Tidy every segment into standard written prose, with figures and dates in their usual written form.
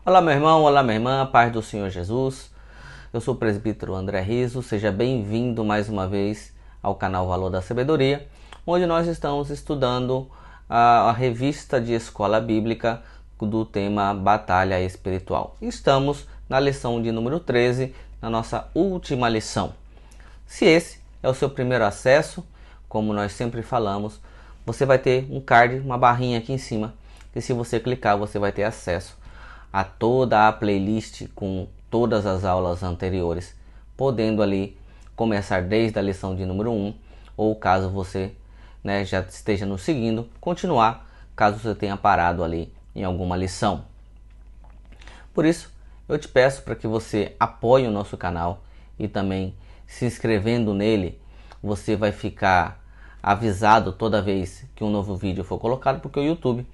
Olá meu irmão, olá minha irmã, paz do Senhor Jesus. Eu sou o presbítero André Riso, seja bem-vindo mais uma vez ao canal Valor da Sabedoria, onde nós estamos estudando a revista de escola bíblica do tema Batalha Espiritual. Estamos na lição de número 13, na nossa última lição. Se esse é o seu primeiro acesso, como nós sempre falamos, você vai ter um card, uma barrinha aqui em cima, e se você clicar você vai ter acesso a toda a playlist com todas as aulas anteriores, podendo ali começar desde a lição de número 1, ou caso você já esteja nos seguindo, continuar caso você tenha parado ali em alguma lição. Por isso, eu te peço para que você apoie o nosso canal e também se inscrevendo nele, você vai ficar avisado toda vez que um novo vídeo for colocado, porque o YouTube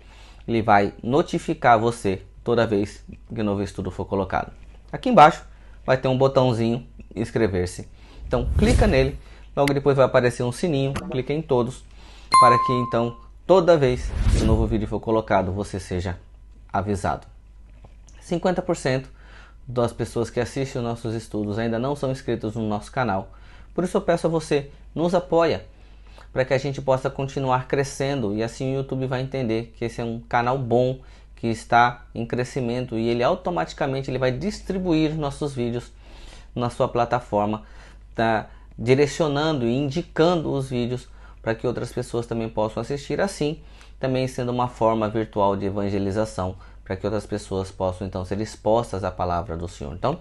ele vai notificar você toda vez que um novo estudo for colocado. Aqui embaixo vai ter um botãozinho inscrever-se. Então clica nele, logo depois vai aparecer um sininho, clica em todos, para que então toda vez que um novo vídeo for colocado você seja avisado. 50% das pessoas que assistem os nossos estudos ainda não são inscritos no nosso canal. Por isso eu peço a você, nos apoia, para que a gente possa continuar crescendo e assim o YouTube vai entender que esse é um canal bom, que está em crescimento e ele automaticamente vai distribuir nossos vídeos na sua plataforma, tá direcionando e indicando os vídeos para que outras pessoas também possam assistir, assim também sendo uma forma virtual de evangelização para que outras pessoas possam então ser expostas à palavra do Senhor. Então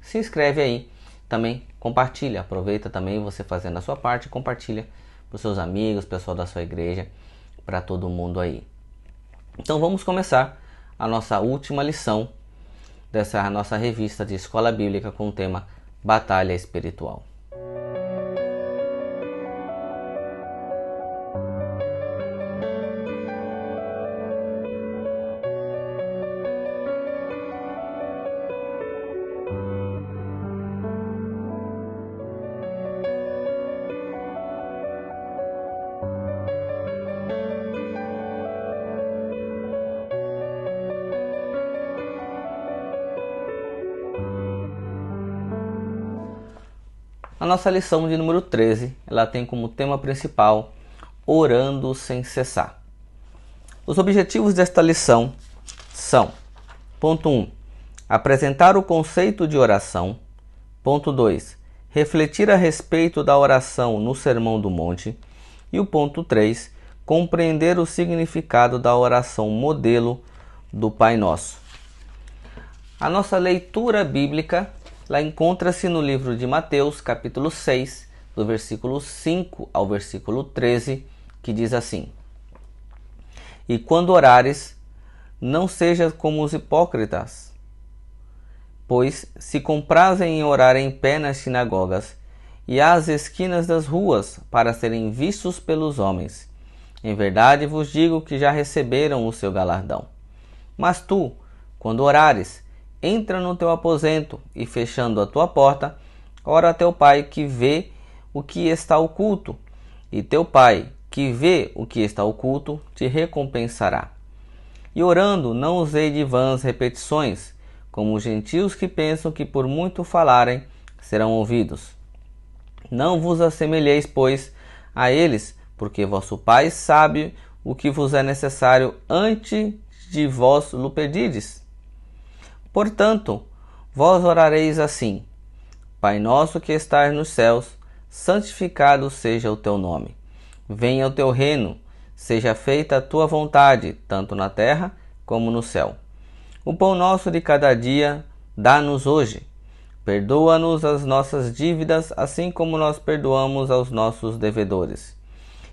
se inscreve aí, também compartilha, aproveita também você fazendo a sua parte, compartilha para os seus amigos, pessoal da sua igreja, para todo mundo aí. Então vamos começar a nossa última lição dessa nossa revista de escola bíblica com o tema Batalha Espiritual. A nossa lição de número 13, ela tem como tema principal orando sem cessar. Os objetivos desta lição são: ponto 1, apresentar o conceito de oração. Ponto 2, refletir a respeito da oração no Sermão do Monte. E o ponto 3, compreender o significado da oração modelo do Pai Nosso. A nossa leitura bíblica ela encontra-se no livro de Mateus, capítulo 6, do versículo 5 ao versículo 13, que diz assim: E quando orares, não sejas como os hipócritas, pois se comprazem em orar em pé nas sinagogas e às esquinas das ruas, para serem vistos pelos homens. Em verdade vos digo que já receberam o seu galardão. Mas tu, quando orares, entra no teu aposento e, fechando a tua porta, ora a teu pai que vê o que está oculto, e teu pai que vê o que está oculto te recompensará. E orando, não usei de vãs repetições, como os gentios que pensam que por muito falarem serão ouvidos. Não vos assemelheis, pois, a eles, porque vosso pai sabe o que vos é necessário antes de vós lhe pedides. Portanto, vós orareis assim: Pai nosso que estás nos céus, santificado seja o teu nome. Venha o teu reino, seja feita a tua vontade, tanto na terra como no céu. O pão nosso de cada dia dá-nos hoje. Perdoa-nos as nossas dívidas, assim como nós perdoamos aos nossos devedores.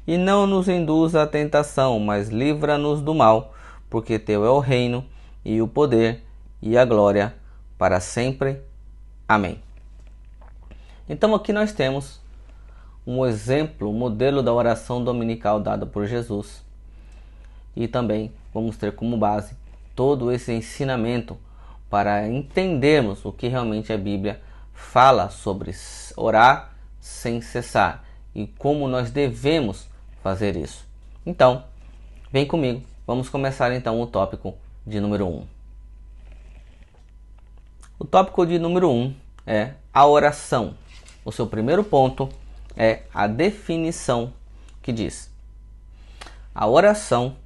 E não nos induza à tentação, mas livra-nos do mal, porque teu é o reino e o poder e a glória para sempre. Amém. Então aqui nós temos um exemplo, um modelo da oração dominical dada por Jesus. E também vamos ter como base todo esse ensinamento para entendermos o que realmente a Bíblia fala sobre orar sem cessar e como nós devemos fazer isso. Então, vem comigo, vamos começar então o tópico de número 1. O tópico de número 1 é a oração. O seu primeiro ponto é a definição, que diz: a oração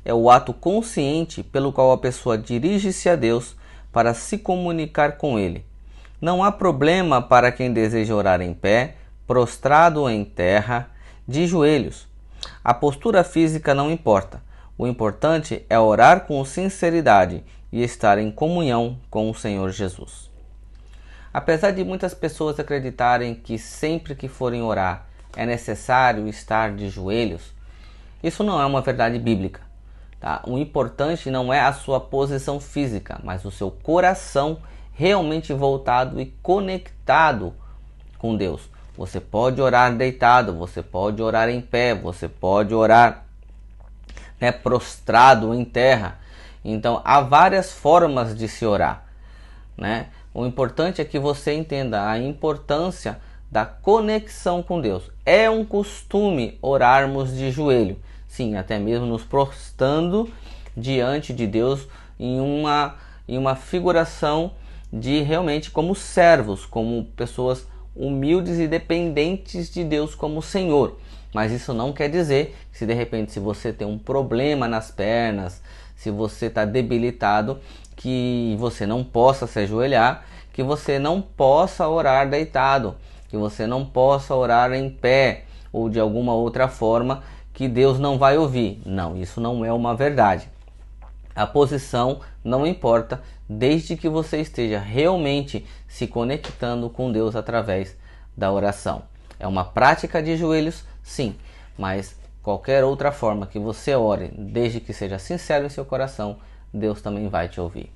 é o ato consciente pelo qual a pessoa dirige-se a Deus para se comunicar com Ele. Não há problema para quem deseja orar em pé, prostrado em terra, de joelhos. A postura física não importa. O importante é orar com sinceridade e estar em comunhão com o Senhor Jesus. Apesar de muitas pessoas acreditarem que sempre que forem orar é necessário estar de joelhos, isso não é uma verdade bíblica. Tá? O importante não é a sua posição física, mas o seu coração realmente voltado e conectado com Deus. Você pode orar deitado, você pode orar em pé, você pode orar prostrado em terra. Então há várias formas de se orar, né? O importante é que você entenda a importância da conexão com Deus. É um costume orarmos de joelho, sim, até mesmo nos prostrando diante de Deus em uma figuração de realmente como servos, como pessoas humildes e dependentes de Deus como Senhor. Mas isso não quer dizer que se de repente se você tem um problema nas pernas, se você está debilitado, que você não possa se ajoelhar, que você não possa orar deitado, que você não possa orar em pé ou de alguma outra forma que Deus não vai ouvir. Não, isso não é uma verdade. A posição não importa, desde que você esteja realmente se conectando com Deus através da oração. É uma prática de joelhos, sim, mas qualquer outra forma que você ore, desde que seja sincero em seu coração, Deus também vai te ouvir.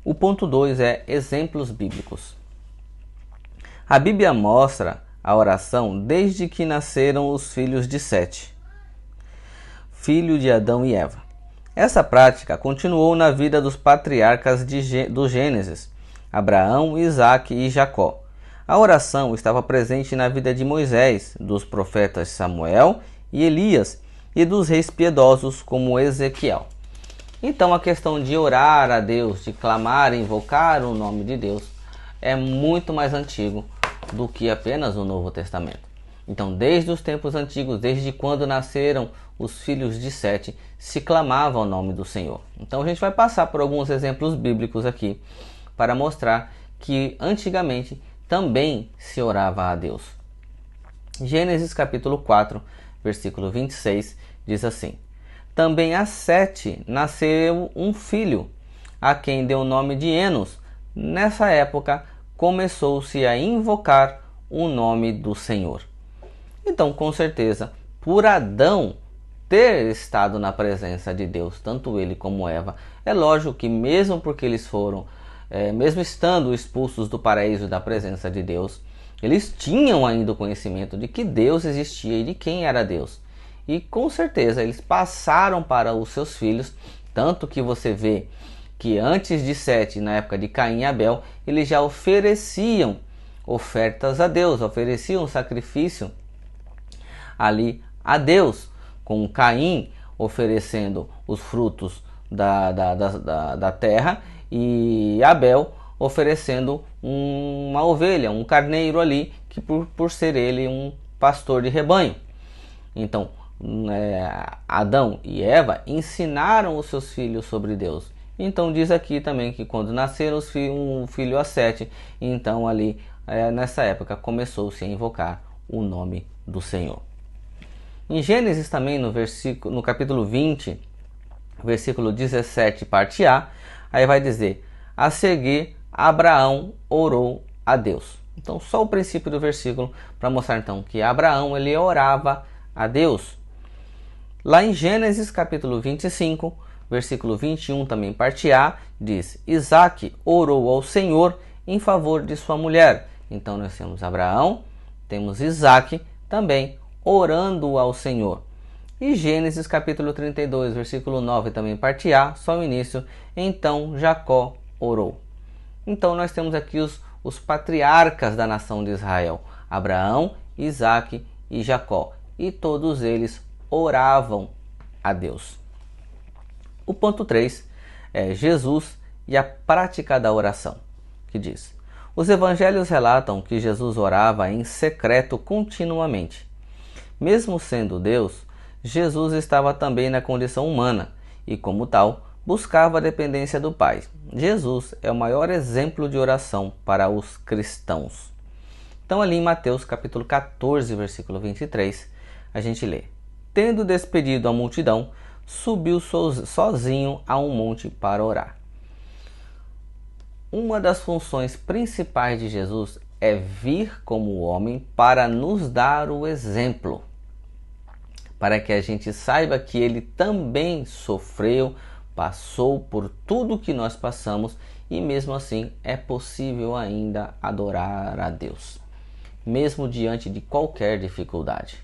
O ponto 2 é exemplos bíblicos. A Bíblia mostra a oração desde que nasceram os filhos de Sete, filho de Adão e Eva. Essa prática continuou na vida dos patriarcas do Gênesis, Abraão, Isaque e Jacó. A oração estava presente na vida de Moisés, dos profetas Samuel e Elias e dos reis piedosos como Ezequiel. Então a questão de orar a Deus, de clamar e invocar o nome de Deus é muito mais antigo do que apenas o Novo Testamento. Então desde os tempos antigos, desde quando nasceram os filhos de Sete, se clamava o nome do Senhor. Então a gente vai passar por alguns exemplos bíblicos aqui para mostrar que antigamente também se orava a Deus. Gênesis capítulo 4, versículo 26 diz assim: também a Sete nasceu um filho, a quem deu o nome de Enos. Nessa época começou-se a invocar o nome do Senhor. Então, com certeza, por Adão ter estado na presença de Deus, tanto ele como Eva, é lógico que mesmo porque eles foram, mesmo estando expulsos do paraíso da presença de Deus, eles tinham ainda o conhecimento de que Deus existia e de quem era Deus. E com certeza eles passaram para os seus filhos, tanto que você vê que antes de Sete, na época de Caim e Abel, eles já ofereciam ofertas a Deus, ofereciam sacrifício ali a Deus, com Caim oferecendo os frutos da terra e Abel oferecendo uma ovelha, um carneiro ali, que por ser ele um pastor de rebanho. Então Adão e Eva ensinaram os seus filhos sobre Deus. Então diz aqui também que quando nasceram um filho a Sete, então ali nessa época começou-se a invocar o nome do Senhor. Em Gênesis também, no capítulo 20, versículo 17, parte A, aí vai dizer: a seguir Abraão orou a Deus. Então só o princípio do versículo para mostrar então que Abraão ele orava a Deus. Lá em Gênesis capítulo 25, versículo 21, também parte A, diz: Isaque orou ao Senhor em favor de sua mulher. Então nós temos Abraão, temos Isaque também orando ao Senhor. E Gênesis capítulo 32, versículo 9, também parte A, só o início: então Jacó orou. Então nós temos aqui os patriarcas da nação de Israel, Abraão, Isaque e Jacó, e todos eles oravam a Deus. O ponto 3 é Jesus e a prática da oração, que diz: os evangelhos relatam que Jesus orava em secreto continuamente. Mesmo sendo Deus, Jesus estava também na condição humana e, como tal, buscava a dependência do Pai. Jesus é o maior exemplo de oração para os cristãos. Então, ali em Mateus capítulo 14, versículo 23, a gente lê: tendo despedido a multidão, subiu sozinho a um monte para orar. Uma das funções principais de Jesus é vir como homem para nos dar o exemplo, para que a gente saiba que ele também sofreu, passou por tudo que nós passamos e mesmo assim é possível ainda adorar a Deus, mesmo diante de qualquer dificuldade.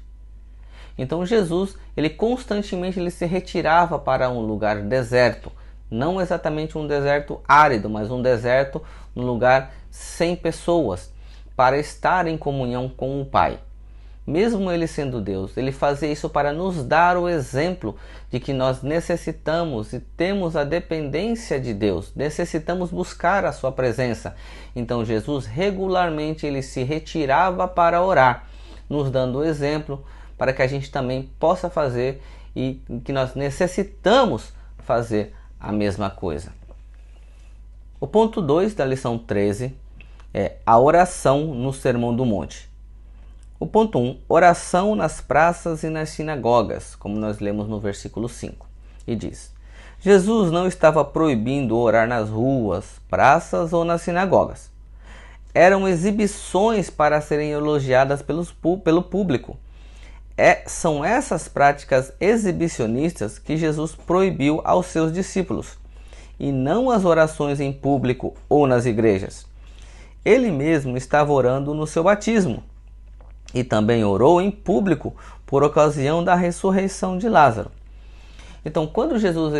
Então Jesus, ele constantemente se retirava para um lugar deserto, não exatamente um deserto árido, mas um deserto, um lugar sem pessoas, para estar em comunhão com o Pai. Mesmo ele sendo Deus, ele fazia isso para nos dar o exemplo de que nós necessitamos e temos a dependência de Deus, necessitamos buscar a sua presença. Então Jesus regularmente ele se retirava para orar, nos dando o exemplo para que a gente também possa fazer e que nós necessitamos fazer a mesma coisa. O ponto 2 da lição 13 é a oração no Sermão do Monte. O ponto 1, oração nas praças e nas sinagogas, como nós lemos no versículo 5, e diz: Jesus não estava proibindo orar nas ruas, praças ou nas sinagogas. Eram exibições para serem elogiadas pelo público. São essas práticas exibicionistas que Jesus proibiu aos seus discípulos, e não as orações em público ou nas igrejas. Ele mesmo estava orando no seu batismo, e também orou em público por ocasião da ressurreição de Lázaro. Então, quando Jesus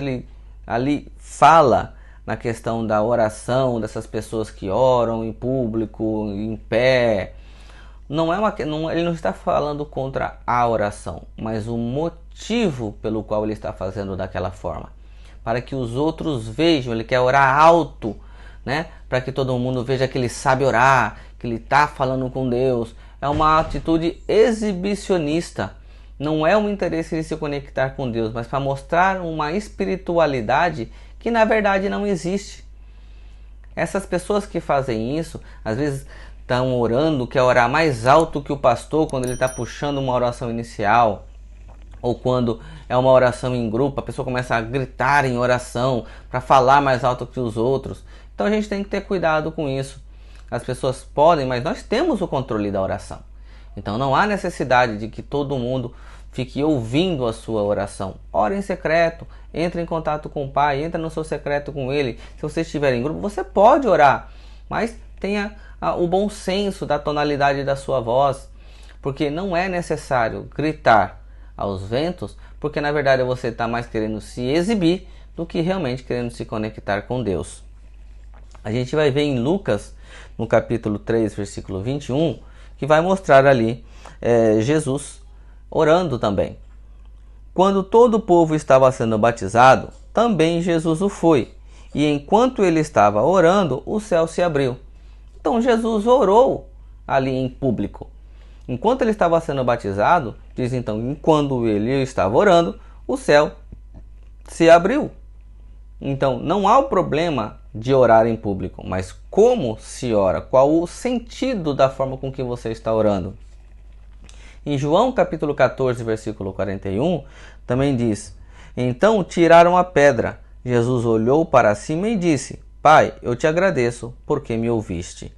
ali fala na questão da oração, dessas pessoas que oram em público, em pé, ele não está falando contra a oração, mas o motivo pelo qual ele está fazendo daquela forma. Para que os outros vejam, ele quer orar alto, né? Para que todo mundo veja que ele sabe orar, que ele está falando com Deus. É uma atitude exibicionista. Não é um interesse de se conectar com Deus, mas para mostrar uma espiritualidade que na verdade não existe. Essas pessoas que fazem isso, às vezes estão orando, quer orar mais alto que o pastor quando ele está puxando uma oração inicial, ou quando é uma oração em grupo, a pessoa começa a gritar em oração para falar mais alto que os outros. Então a gente tem que ter cuidado com isso. As pessoas podem, mas nós temos o controle da oração. Então não há necessidade de que todo mundo fique ouvindo a sua oração. Ore em secreto, entre em contato com o Pai, entre no seu secreto com Ele. Se você estiver em grupo, você pode orar, mas tenha o bom senso da tonalidade da sua voz, porque não é necessário gritar aos ventos, porque na verdade você está mais querendo se exibir do que realmente querendo se conectar com Deus. A gente vai ver em Lucas, no capítulo 3, versículo 21, que vai mostrar ali Jesus orando também. Quando todo o povo estava sendo batizado, também Jesus o foi, e enquanto ele estava orando, o céu se abriu. Então Jesus orou ali em público. Enquanto ele estava sendo batizado, diz então, enquanto ele estava orando, o céu se abriu. Então não há o problema de orar em público, mas como se ora, qual o sentido da forma com que você está orando. Em João capítulo 14, versículo 41, também diz: então tiraram a pedra. Jesus olhou para cima e disse: Pai, eu te agradeço porque me ouviste.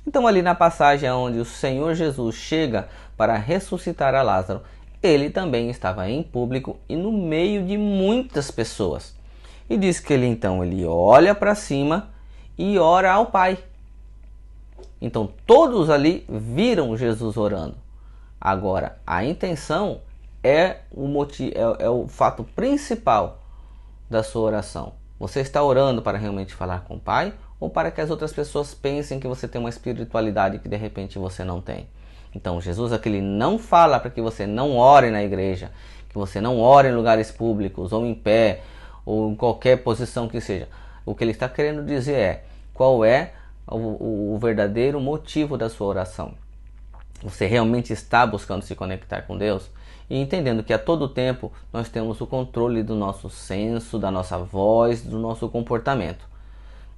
Então ali na passagem onde o Senhor Jesus chega para ressuscitar a Lázaro, ele também estava em público e no meio de muitas pessoas. E diz que ele olha para cima e ora ao Pai. Então todos ali viram Jesus orando. Agora, a intenção é o fato principal da sua oração. Você está orando para realmente falar com o Pai ou para que as outras pessoas pensem que você tem uma espiritualidade que de repente você não tem? Então Jesus aqui ele não fala para que você não ore na igreja, que você não ore em lugares públicos ou em pé ou em qualquer posição que seja. O que ele está querendo dizer é qual é o verdadeiro motivo da sua oração. Você realmente está buscando se conectar com Deus? E entendendo que a todo tempo nós temos o controle do nosso senso, da nossa voz, do nosso comportamento.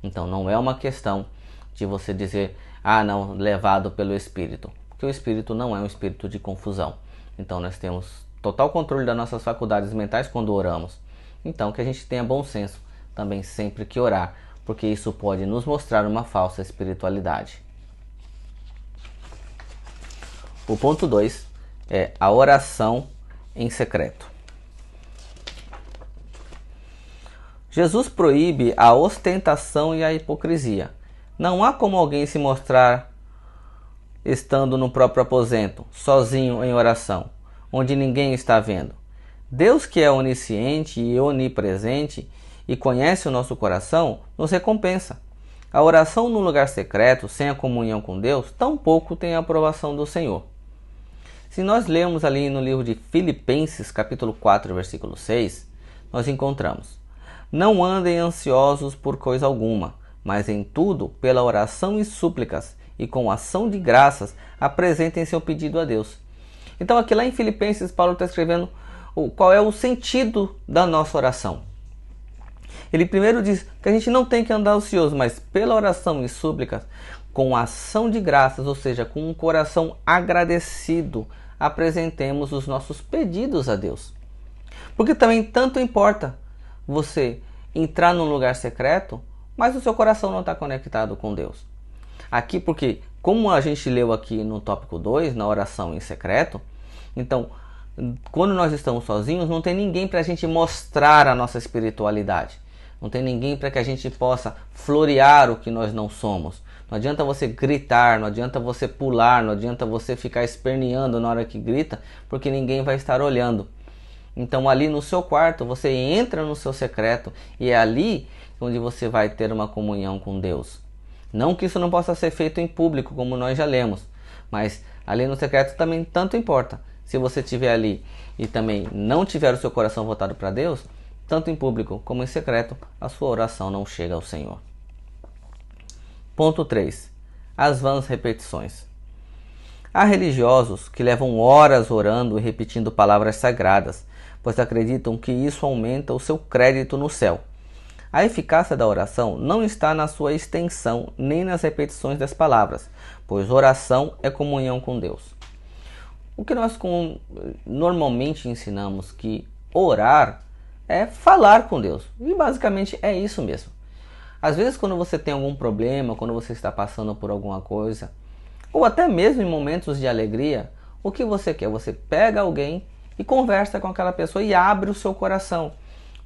Então não é uma questão de você dizer, não, levado pelo Espírito. Porque o Espírito não é um espírito de confusão. Então nós temos total controle das nossas faculdades mentais quando oramos. Então que a gente tenha bom senso também sempre que orar, porque isso pode nos mostrar uma falsa espiritualidade. O ponto 2 é a oração em secreto. Jesus proíbe a ostentação e a hipocrisia. Não há como alguém se mostrar estando no próprio aposento, sozinho em oração, onde ninguém está vendo. Deus, que é onisciente e onipresente e conhece o nosso coração, nos recompensa. A oração no lugar secreto, sem a comunhão com Deus, tampouco tem a aprovação do Senhor. Se nós lermos ali no livro de Filipenses, capítulo 4, versículo 6, nós encontramos: não andem ansiosos por coisa alguma, mas em tudo, pela oração e súplicas, e com ação de graças, apresentem seu pedido a Deus. Então aqui lá em Filipenses, Paulo está escrevendo qual é o sentido da nossa oração. Ele primeiro diz que a gente não tem que andar ansioso, mas pela oração e súplicas, com ação de graças, ou seja, com um coração agradecido, apresentemos os nossos pedidos a Deus. Porque também tanto importa você entrar num lugar secreto, mas o seu coração não está conectado com Deus. Aqui porque, como a gente leu aqui no tópico 2, na oração em secreto, então, quando nós estamos sozinhos, não tem ninguém para a gente mostrar a nossa espiritualidade. Não tem ninguém para que a gente possa florear o que nós não somos. Não adianta você gritar, não adianta você pular, não adianta você ficar esperneando na hora que grita, porque ninguém vai estar olhando. Então ali no seu quarto, você entra no seu secreto e é ali onde você vai ter uma comunhão com Deus. Não que isso não possa ser feito em público, como nós já lemos, mas ali no secreto também tanto importa. Se você estiver ali e também não tiver o seu coração voltado para Deus, tanto em público como em secreto, a sua oração não chega ao Senhor. Ponto 3. As vãs repetições. Há religiosos que levam horas orando e repetindo palavras sagradas, pois acreditam que isso aumenta o seu crédito no céu. A eficácia da oração não está na sua extensão nem nas repetições das palavras, pois oração é comunhão com Deus. O que nós normalmente ensinamos que orar é falar com Deus, e basicamente é isso mesmo. Às vezes quando você tem algum problema, quando você está passando por alguma coisa, ou até mesmo em momentos de alegria, o que você quer? Você pega alguém e conversa com aquela pessoa e abre o seu coração.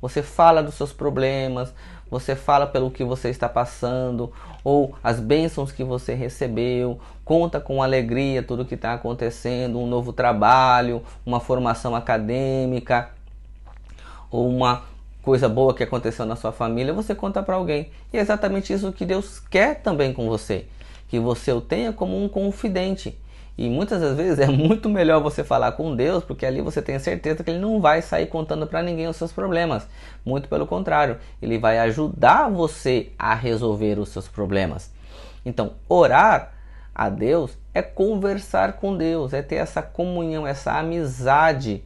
Você fala dos seus problemas, você fala pelo que você está passando, ou as bênçãos que você recebeu, conta com alegria tudo o que está acontecendo, um novo trabalho, uma formação acadêmica, ou uma coisa boa que aconteceu na sua família, você conta para alguém. E é exatamente isso que Deus quer também com você, que você o tenha como um confidente. E muitas das vezes é muito melhor você falar com Deus, porque ali você tem certeza que Ele não vai sair contando para ninguém os seus problemas. Muito pelo contrário, Ele vai ajudar você a resolver os seus problemas. Então, orar a Deus é conversar com Deus, é ter essa comunhão, essa amizade,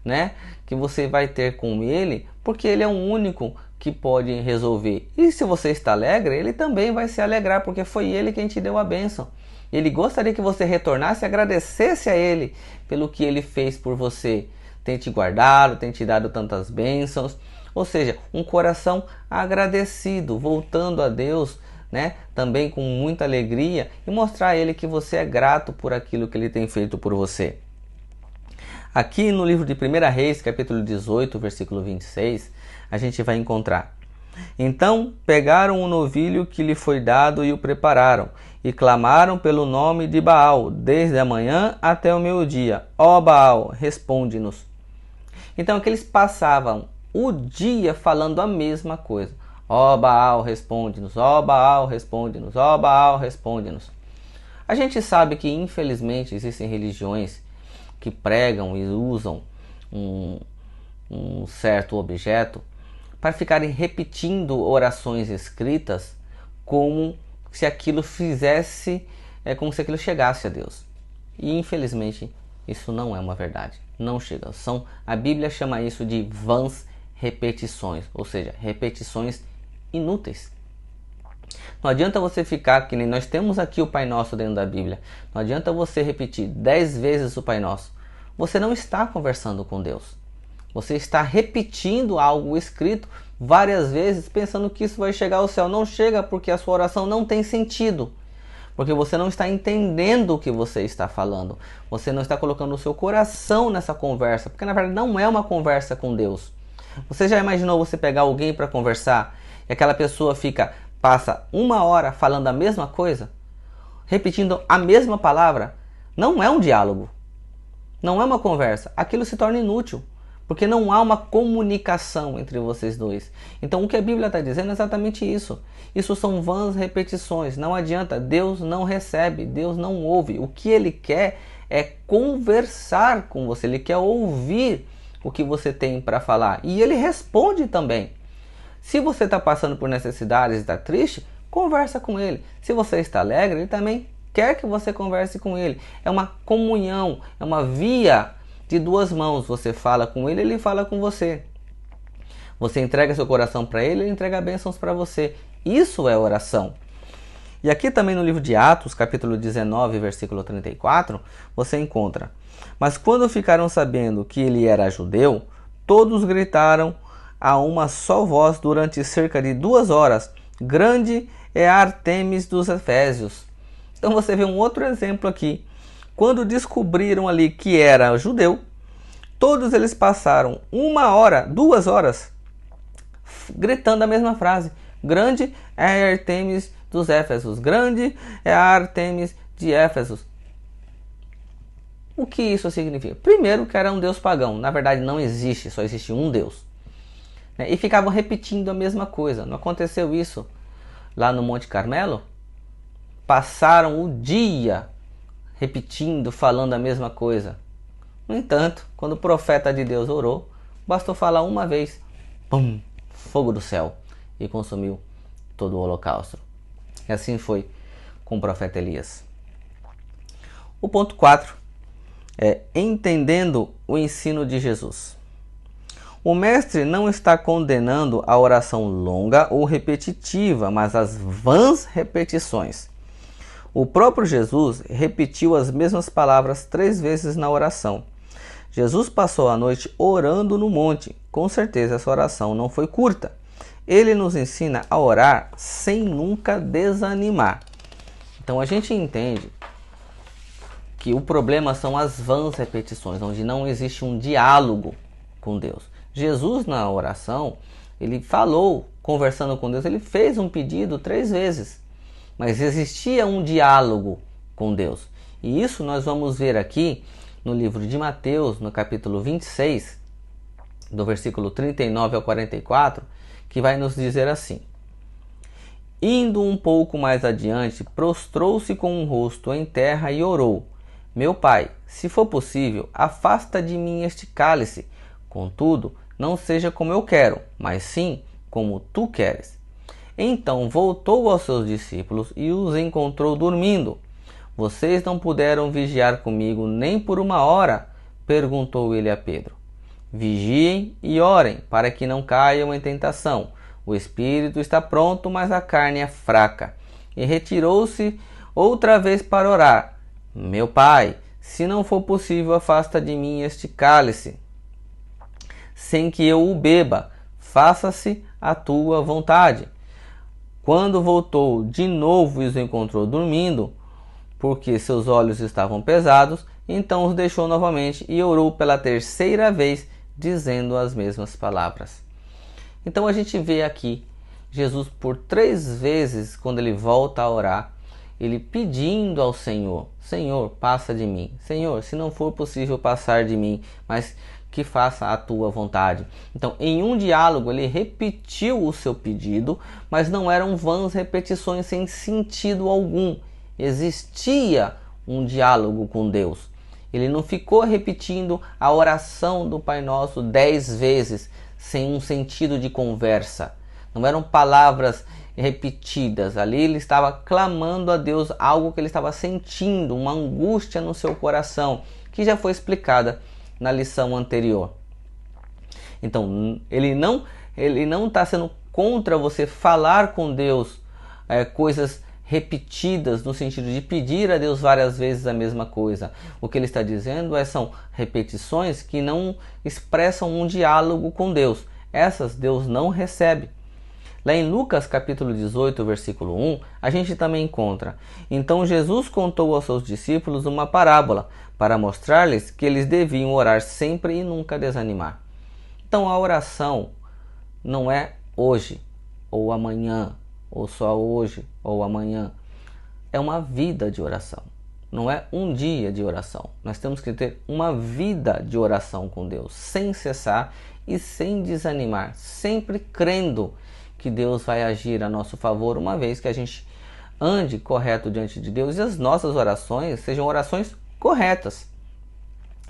né, que você vai ter com Ele, porque Ele é o único que pode resolver. E se você está alegre, Ele também vai se alegrar, porque foi Ele quem te deu a bênção. Ele gostaria que você retornasse e agradecesse a Ele pelo que Ele fez por você. Tem te guardado, tem te dado tantas bênçãos. Ou seja, um coração agradecido, voltando a Deus, né, também com muita alegria, e mostrar a Ele que você é grato por aquilo que Ele tem feito por você. Aqui no livro de 1 Reis, capítulo 18, versículo 26, a gente vai encontrar: então pegaram o novilho que lhe foi dado e o prepararam, e clamaram pelo nome de Baal, desde a manhã até o meio-dia. Ó Baal, responde-nos. Então aqui eles passavam o dia falando a mesma coisa. Ó Baal, responde-nos. Ó Baal, responde-nos. Ó Baal, responde-nos. A gente sabe que infelizmente existem religiões que pregam e usam um certo objeto para ficarem repetindo orações escritas como se aquilo como se aquilo chegasse a Deus. E infelizmente isso não é uma verdade, não chega. A Bíblia chama isso de vãs repetições, ou seja, repetições inúteis. Não adianta você ficar, que nem nós temos aqui o Pai Nosso dentro da Bíblia, não adianta você repetir 10 vezes o Pai Nosso. Você não está conversando com Deus. Você está repetindo algo escrito várias vezes, pensando que isso vai chegar ao céu. Não chega, porque a sua oração não tem sentido. Porque você não está entendendo o que você está falando. Você não está colocando o seu coração nessa conversa. Porque na verdade não é uma conversa com Deus. Você já imaginou você pegar alguém para conversar e aquela pessoa passa 1 hora falando a mesma coisa? Repetindo a mesma palavra? Não é um diálogo. Não é uma conversa. Aquilo se torna inútil. Porque não há uma comunicação entre vocês dois. Então o que a Bíblia está dizendo é exatamente isso. Isso são vãs repetições. Não adianta. Deus não recebe. Deus não ouve. O que Ele quer é conversar com você. Ele quer ouvir o que você tem para falar. E Ele responde também. Se você está passando por necessidades e está triste, conversa com Ele. Se você está alegre, Ele também quer que você converse com Ele. É uma comunhão. É uma via de 2 mãos. Você fala com Ele, Ele fala com você. Você entrega seu coração para Ele, Ele entrega bênçãos para você. Isso é oração. E aqui também no livro de Atos, capítulo 19, versículo 34, você encontra: mas quando ficaram sabendo que ele era judeu, todos gritaram a uma só voz durante cerca de 2 horas: grande é a Ártemis dos Efésios. Então você vê um outro exemplo aqui. Quando descobriram ali que era judeu, todos eles passaram 1 hora, 2 horas, gritando a mesma frase: grande é a Ártemis dos Éfesos, grande é a Ártemis de Éfesos. O que isso significa? Primeiro, que era um deus pagão. Na verdade não existe, só existe um Deus. E ficavam repetindo a mesma coisa. Não aconteceu isso lá no Monte Carmelo? Passaram o dia repetindo, falando a mesma coisa. No entanto, quando o profeta de Deus orou, bastou falar uma vez, pum, fogo do céu, e consumiu todo o holocausto. E assim foi com o profeta Elias. O ponto 4 é entendendo o ensino de Jesus. O mestre não está condenando a oração longa ou repetitiva, mas as vãs repetições. O próprio Jesus repetiu as mesmas palavras 3 vezes na oração. Jesus passou a noite orando no monte. Com certeza essa oração não foi curta. Ele nos ensina a orar sem nunca desanimar. Então a gente entende que o problema são as vãs repetições, onde não existe um diálogo com Deus. Jesus na oração, ele falou, conversando com Deus, ele fez um pedido 3 vezes. Mas existia um diálogo com Deus. E isso nós vamos ver aqui no livro de Mateus, no capítulo 26, do versículo 39 ao 44, que vai nos dizer assim: indo um pouco mais adiante, prostrou-se com o rosto em terra e orou: meu pai, se for possível, afasta de mim este cálice. Contudo, não seja como eu quero, mas sim como tu queres. Então voltou aos seus discípulos e os encontrou dormindo. Vocês não puderam vigiar comigo nem por 1 hora? Perguntou ele a Pedro. Vigiem e orem, para que não caiam em tentação. O espírito está pronto, mas a carne é fraca. E retirou-se outra vez para orar. Meu pai, se não for possível, afasta de mim este cálice, sem que eu o beba. Faça-se a tua vontade. Quando voltou de novo e os encontrou dormindo, porque seus olhos estavam pesados, então os deixou novamente e orou pela 3ª vez, dizendo as mesmas palavras. Então a gente vê aqui Jesus por 3 vezes, quando ele volta a orar, ele pedindo ao Senhor: Senhor, passa de mim. Senhor, se não for possível passar de mim, mas que faça a tua vontade. Então, em um diálogo, ele repetiu o seu pedido, mas não eram vãs repetições sem sentido algum. Existia um diálogo com Deus. Ele não ficou repetindo a oração do Pai Nosso 10 vezes, sem um sentido de conversa. Não eram palavras repetidas. Ali ele estava clamando a Deus algo que ele estava sentindo, uma angústia no seu coração, que já foi explicada na lição anterior. Então, ele não está sendo contra você falar com Deus coisas repetidas, no sentido de pedir a Deus várias vezes a mesma coisa. O que ele está dizendo são repetições que não expressam um diálogo com Deus. Essas Deus não recebe. Lá em Lucas capítulo 18, versículo 1, a gente também encontra: então Jesus contou aos seus discípulos uma parábola, para mostrar-lhes que eles deviam orar sempre e nunca desanimar. Então a oração não é hoje ou amanhã, ou só hoje ou amanhã. É uma vida de oração. Não é um dia de oração. Nós temos que ter uma vida de oração com Deus, sem cessar e sem desanimar, sempre crendo que Deus vai agir a nosso favor, uma vez que a gente ande correto diante de Deus e as nossas orações sejam orações corretas.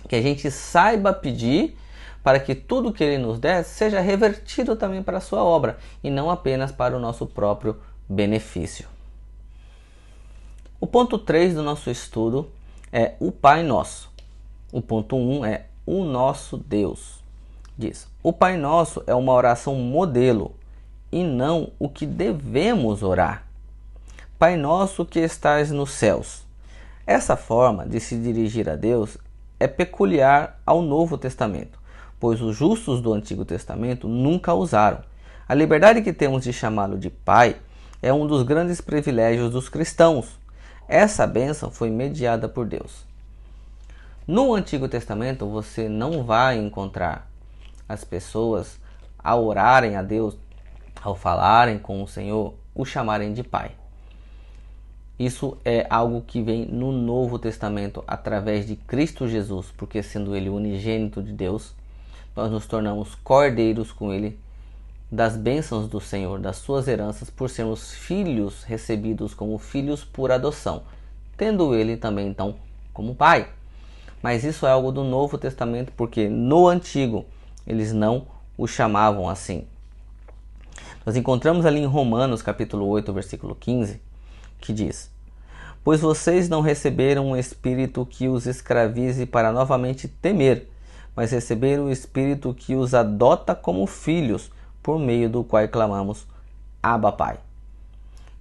Que a gente saiba pedir para que tudo que Ele nos der seja revertido também para a sua obra e não apenas para o nosso próprio benefício. O ponto 3 do nosso estudo é o Pai Nosso. O ponto 1 é o nosso Deus. Diz: o Pai Nosso é uma oração modelo e não o que devemos orar. Pai Nosso que estás nos céus. Essa forma de se dirigir a Deus é peculiar ao Novo Testamento, pois os justos do Antigo Testamento nunca usaram. A liberdade que temos de chamá-lo de Pai é um dos grandes privilégios dos cristãos. Essa bênção foi mediada por Deus. No Antigo Testamento você não vai encontrar as pessoas, ao orarem a Deus, ao falarem com o Senhor, o chamarem de Pai. Isso é algo que vem no Novo Testamento através de Cristo Jesus, porque sendo Ele o unigênito de Deus, nós nos tornamos cordeiros com Ele das bênçãos do Senhor, das suas heranças, por sermos filhos recebidos como filhos por adoção, tendo Ele também então como Pai. Mas isso é algo do Novo Testamento, porque no Antigo eles não o chamavam assim. Nós encontramos ali em Romanos capítulo 8, versículo 15, que diz: pois vocês não receberam um espírito que os escravize para novamente temer, mas receberam o espírito que os adota como filhos, por meio do qual clamamos Abba Pai.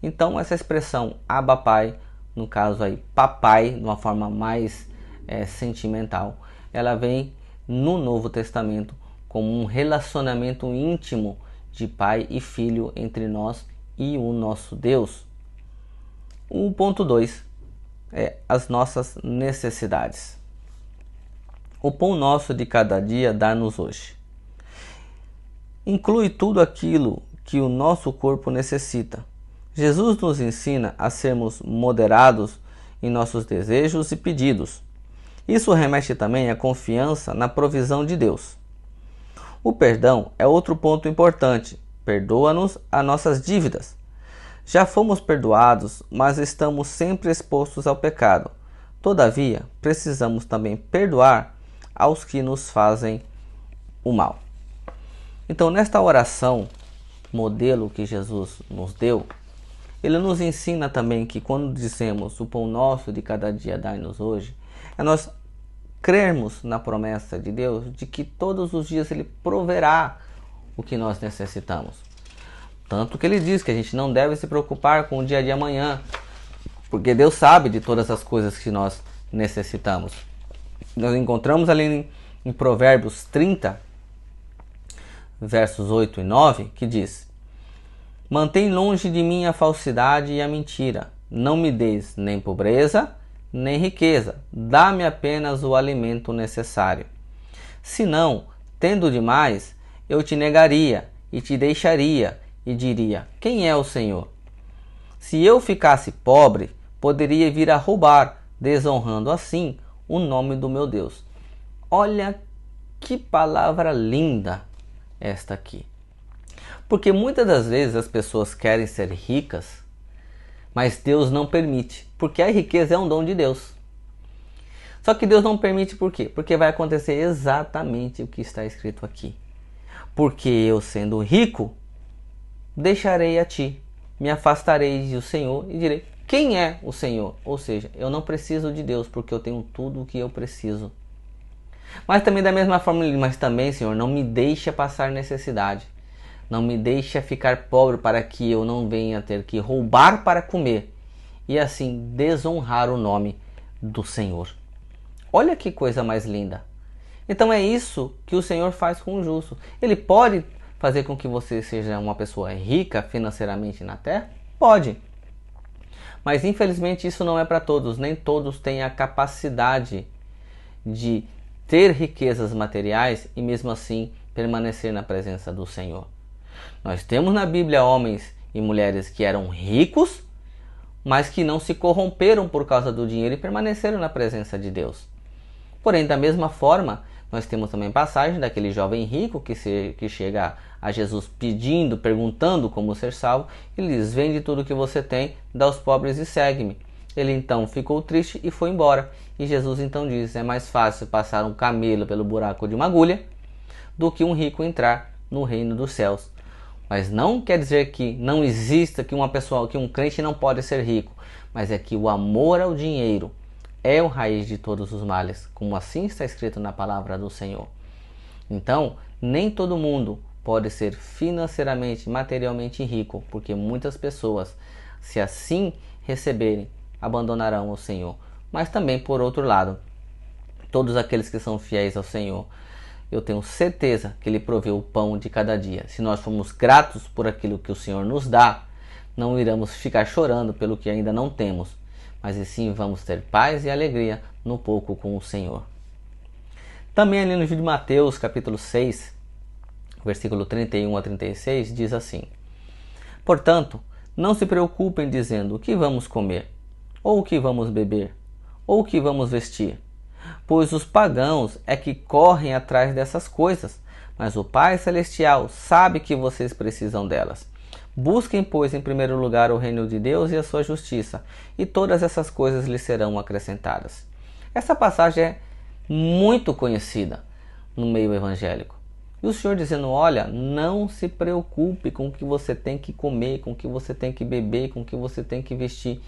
Então essa expressão Abba Pai, no caso aí papai, de uma forma mais sentimental, ela vem no Novo Testamento como um relacionamento íntimo de pai e filho entre nós e o nosso Deus. O ponto 2 é as nossas necessidades. O pão nosso de cada dia dá-nos hoje. Inclui tudo aquilo que o nosso corpo necessita. Jesus nos ensina a sermos moderados em nossos desejos e pedidos. Isso remete também à confiança na provisão de Deus. O perdão é outro ponto importante. Perdoa-nos as nossas dívidas. Já fomos perdoados, mas estamos sempre expostos ao pecado. Todavia, precisamos também perdoar aos que nos fazem o mal. Então, nesta oração, modelo que Jesus nos deu, Ele nos ensina também que quando dizemos o pão nosso de cada dia dai-nos hoje, é nós crermos na promessa de Deus de que todos os dias Ele proverá o que nós necessitamos. Tanto que Ele diz que a gente não deve se preocupar com o dia de amanhã, porque Deus sabe de todas as coisas que nós necessitamos. Nós encontramos ali em Provérbios 30, versos 8 e 9, que diz: mantém longe de mim a falsidade e a mentira, não me des nem pobreza, nem riqueza, dá-me apenas o alimento necessário. Senão, tendo demais, eu te negaria e te deixaria e diria: quem é o Senhor? Se eu ficasse pobre, poderia vir a roubar, desonrando assim o nome do meu Deus. Olha que palavra linda esta aqui. Porque muitas das vezes as pessoas querem ser ricas, mas Deus não permite, porque a riqueza é um dom de Deus. Só que Deus não permite por quê? Porque vai acontecer exatamente o que está escrito aqui. porque eu, sendo rico, deixarei a ti, me afastarei do Senhor e direi: quem é o Senhor? Ou seja, eu não preciso de Deus, porque eu tenho tudo o que eu preciso. Mas também da mesma forma, mas também, Senhor, não me deixa passar necessidade. Não me deixa ficar pobre para que eu não venha ter que roubar para comer e assim desonrar o nome do Senhor. Olha que coisa mais linda. Então é isso que o Senhor faz com o justo. Ele pode fazer com que você seja uma pessoa rica financeiramente na terra? Pode. Mas infelizmente isso não é para todos. Nem todos têm a capacidade de ter riquezas materiais e mesmo assim permanecer na presença do Senhor. Nós temos na Bíblia homens e mulheres que eram ricos, mas que não se corromperam por causa do dinheiro e permaneceram na presença de Deus. Porém, da mesma forma, nós temos também passagem daquele jovem rico que chega a Jesus pedindo, perguntando como ser salvo. Ele diz: vende tudo que você tem, dá aos pobres e segue-me. Ele então ficou triste e foi embora. E Jesus então diz: é mais fácil passar um camelo pelo buraco de uma agulha do que um rico entrar no reino dos céus. Mas não quer dizer que não exista, que um crente não pode ser rico, mas é que o amor ao dinheiro é o raiz de todos os males, como assim está escrito na palavra do Senhor. Então, nem todo mundo pode ser financeiramente, materialmente rico, porque muitas pessoas, se assim receberem, abandonarão o Senhor. Mas também, por outro lado, todos aqueles que são fiéis ao Senhor, eu tenho certeza que Ele provê o pão de cada dia. Se nós formos gratos por aquilo que o Senhor nos dá, não iremos ficar chorando pelo que ainda não temos, mas sim vamos ter paz e alegria no pouco com o Senhor. Também ali no livro de Mateus, capítulo 6, versículo 31 a 36, diz assim: portanto, não se preocupem dizendo: o que vamos comer, ou o que vamos beber, ou o que vamos vestir, pois os pagãos é que correm atrás dessas coisas, mas o Pai Celestial sabe que vocês precisam delas. Busquem, pois, em primeiro lugar o reino de Deus e a sua justiça, e todas essas coisas lhes serão acrescentadas. Essa passagem é muito conhecida no meio evangélico. E o Senhor dizendo: olha, não se preocupe com o que você tem que comer, com o que você tem que beber, com o que você tem que vestir,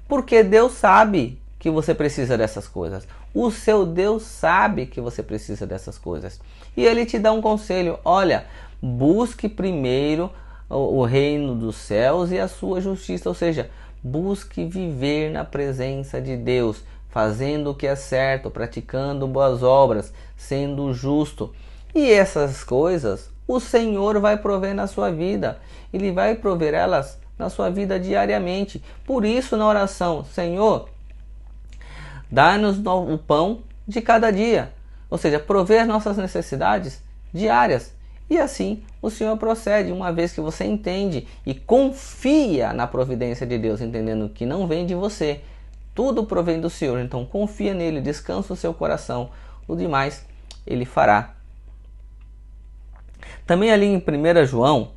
porque Deus sabe que você precisa dessas coisas. O seu Deus sabe que você precisa dessas coisas. E Ele te dá um conselho: olha, busque primeiro o reino dos céus e a sua justiça, ou seja, busque viver na presença de Deus, fazendo o que é certo, praticando boas obras, sendo justo. E essas coisas o Senhor vai prover na sua vida. Ele vai prover elas na sua vida diariamente. Por isso, na oração: Senhor, dá-nos o pão de cada dia. Ou seja, prover as nossas necessidades diárias. E assim o Senhor procede, uma vez que você entende e confia na providência de Deus, entendendo que não vem de você, tudo provém do Senhor. Então confia nele, descansa o seu coração, o demais Ele fará. Também ali em 1 João,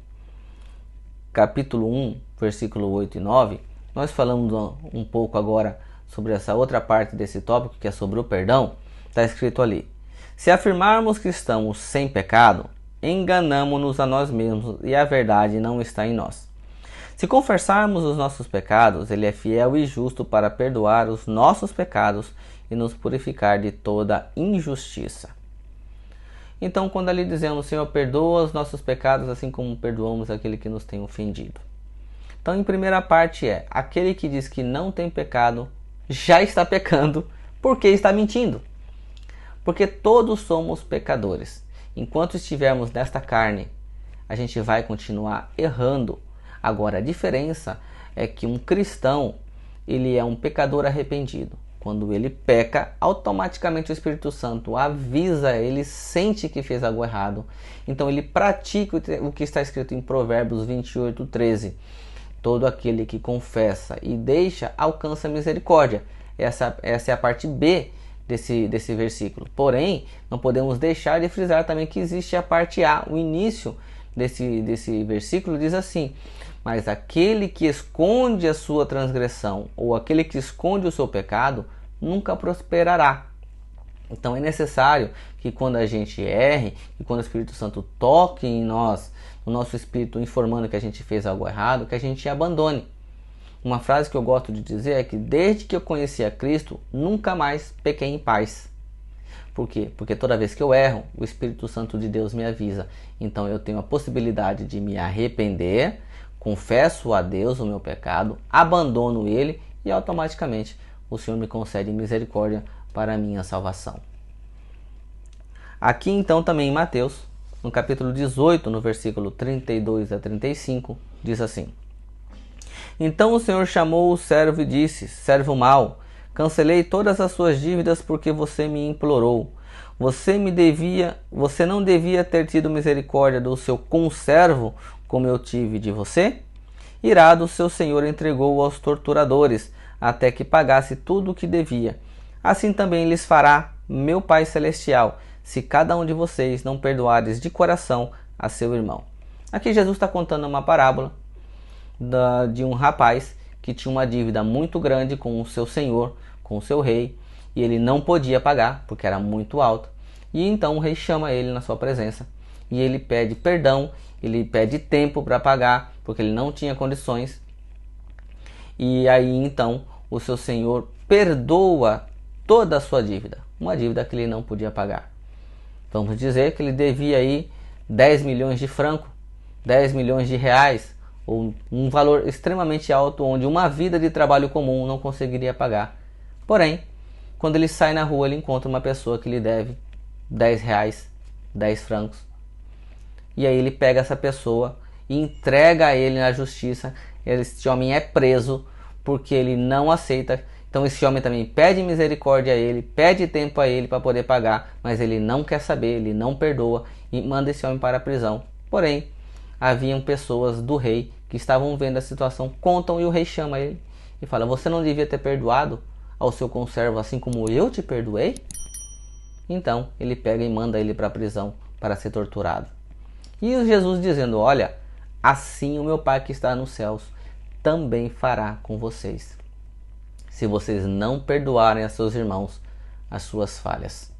capítulo 1, versículo 8 e 9, nós falamos um pouco agora sobre essa outra parte desse tópico, que é sobre o perdão. Está escrito ali: se afirmarmos que estamos sem pecado, enganamo-nos a nós mesmos e a verdade não está em nós. Se confessarmos os nossos pecados, Ele é fiel e justo para perdoar os nossos pecados e nos purificar de toda injustiça. Então, quando ali dizemos: Senhor, perdoa os nossos pecados, assim como perdoamos aquele que nos tem ofendido. Então, em primeira parte aquele que diz que não tem pecado, já está pecando, porque está mentindo. Porque todos somos pecadores. Enquanto estivermos nesta carne, a gente vai continuar errando. Agora, a diferença é que um cristão, ele é um pecador arrependido. Quando ele peca, automaticamente o Espírito Santo avisa, ele sente que fez algo errado. Então ele pratica o que está escrito em Provérbios 28, 13. Todo aquele que confessa e deixa, alcança misericórdia. Essa é a parte B desse versículo. Porém, não podemos deixar de frisar também que existe a parte A. O início desse versículo diz assim: mas aquele que esconde a sua transgressão, ou aquele que esconde o seu pecado, nunca prosperará. Então é necessário que quando a gente erre, que quando o Espírito Santo toque em nós, no nosso espírito, informando que a gente fez algo errado, que a gente abandone. Uma frase que eu gosto de dizer é que desde que eu conheci a Cristo, nunca mais pequei em paz. Por quê? Porque toda vez que eu erro, o Espírito Santo de Deus me avisa. Então eu tenho a possibilidade de me arrepender, confesso a Deus o meu pecado, abandono ele e automaticamente o Senhor me concede misericórdia para a minha salvação. Aqui então também em Mateus, no capítulo 18, no versículo 32 a 35, diz assim: Então o Senhor chamou o servo e disse: Servo mau, cancelei todas as suas dívidas porque você me implorou. Você não devia ter tido misericórdia do seu conservo, como eu tive de você? Irado, seu senhor entregou-o aos torturadores, até que pagasse tudo o que devia. Assim também lhes fará meu Pai Celestial, se cada um de vocês não perdoares de coração a seu irmão. Aqui Jesus está contando uma parábola de um rapaz que tinha uma dívida muito grande com o seu senhor, com o seu rei, e ele não podia pagar porque era muito alto. E então o rei chama ele na sua presença e ele pede perdão, ele pede tempo para pagar porque ele não tinha condições. E aí então o seu senhor perdoa toda a sua dívida, uma dívida que ele não podia pagar. Vamos dizer que ele devia aí 10 milhões de francos, 10 milhões de reais, ou um valor extremamente alto onde uma vida de trabalho comum não conseguiria pagar. Porém, quando ele sai na rua, ele encontra uma pessoa que lhe deve 10 reais, 10 francos. E aí ele pega essa pessoa e entrega a ele na justiça. Esse homem é preso porque ele não aceita. Então esse homem também pede misericórdia a ele, pede tempo a ele para poder pagar, mas ele não quer saber, ele não perdoa e manda esse homem para a prisão. Porém, haviam pessoas do rei que estavam vendo a situação, contam e o rei chama ele e fala: você não devia ter perdoado ao seu conservo assim como eu te perdoei? Então ele pega e manda ele para a prisão para ser torturado. E Jesus dizendo: olha, assim o meu Pai que está nos céus também fará com vocês, se vocês não perdoarem a seus irmãos as suas falhas.